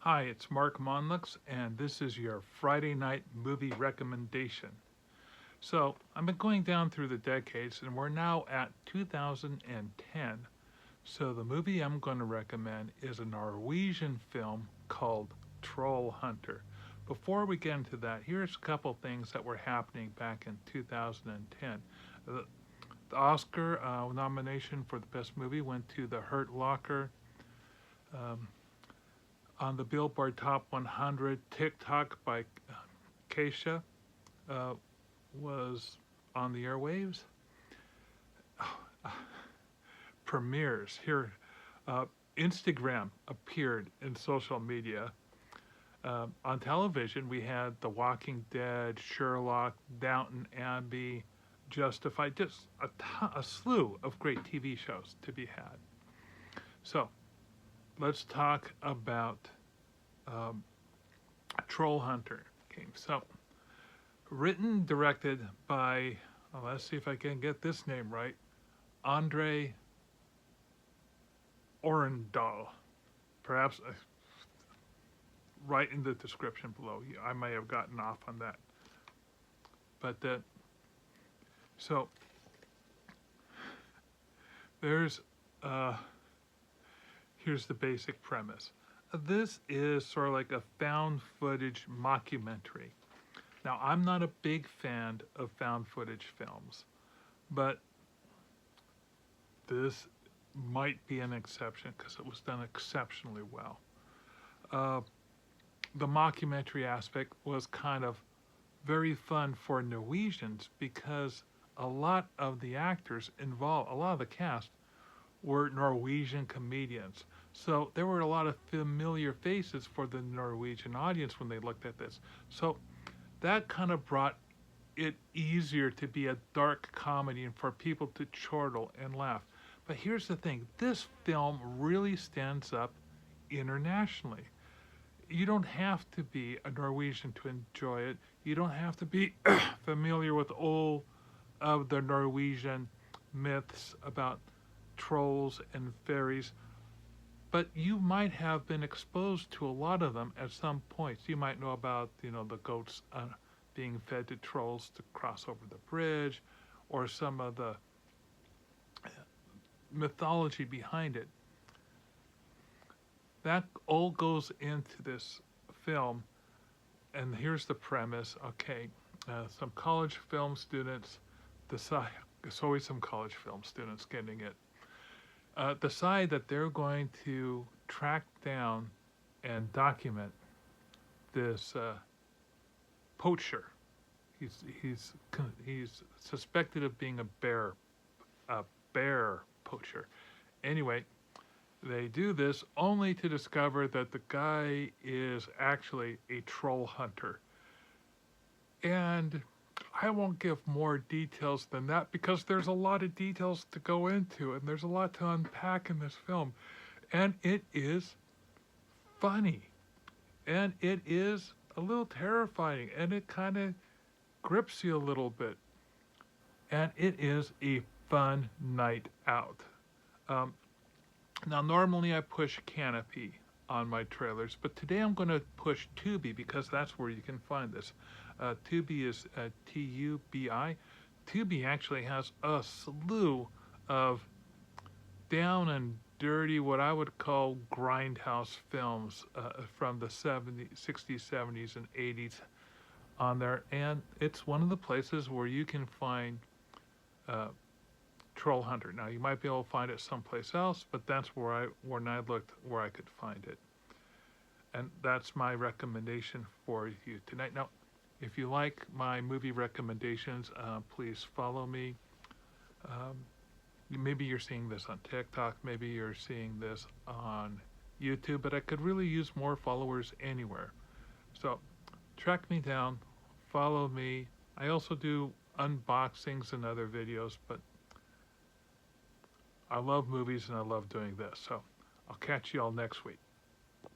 Hi, it's Mark Monlux, and this is your Friday night movie recommendation. So, I've been going down through the decades, and we're now at 2010. So, the movie I'm going to recommend is a Norwegian film called Trollhunter. Before we get into that, here's a couple things that were happening back in 2010. The Oscar nomination for the best movie went to The Hurt Locker. Um, on the Billboard Top 100, TikTok by Keisha uh, was on the airwaves. Premieres here. Uh, Instagram appeared in social media. On television, we had The Walking Dead, Sherlock, Downton Abbey, Justified, just a slew of great TV shows to be had. So, let's talk about um, Trollhunter. Okay, so written, directed by, well, let's see if I can get this name right, Andre Orendal. Perhaps right in the description below. I may have gotten off on that. But so there's here's the basic premise. This is sort of like a found footage mockumentary. Now, I'm not a big fan of found footage films, but this might be an exception because it was done exceptionally well. Uh, the mockumentary aspect was kind of very fun for Norwegians because a lot of the actors involved, a lot of the cast, were Norwegian comedians. So there were a lot of familiar faces for the Norwegian audience when they looked at this. So that kind of brought it easier to be a dark comedy and for people to chortle and laugh. But here's the thing, this film really stands up internationally. You don't have to be a Norwegian to enjoy it. You don't have to be familiar with all of the Norwegian myths about trolls and fairies, but you might have been exposed to a lot of them at some points. You might know about, the goats being fed to trolls to cross over the bridge, or some of the mythology behind it. That all goes into this film, and here's the premise. Okay, some college film students decide, there's always some college film students getting it, decide that they're going to track down and document this poacher. He's suspected of being a bear poacher. Anyway, they do this only to discover that the guy is actually a troll hunter. And I won't give more details than that because there's a lot of details to go into and there's a lot to unpack in this film. And it is funny. And it is a little terrifying. And it kind of grips you a little bit. And it is a fun night out. Now, normally I push Canopy on my trailers, but today I'm going to push Tubi because that's where you can find this. Tubi is Tubi. Tubi actually has a slew of down and dirty, what I would call grindhouse films from the 70s, 60s, 70s, and 80s on there, and it's one of the places where you can find Trollhunter. Now, you might be able to find it someplace else, but that's when I looked where I could find it. And that's my recommendation for you tonight. Now, if you like my movie recommendations, please follow me. Maybe you're seeing this on TikTok, maybe you're seeing this on YouTube, but I could really use more followers anywhere. So, track me down, follow me. I also do unboxings and other videos, but I love movies and I love doing this. So I'll catch you all next week.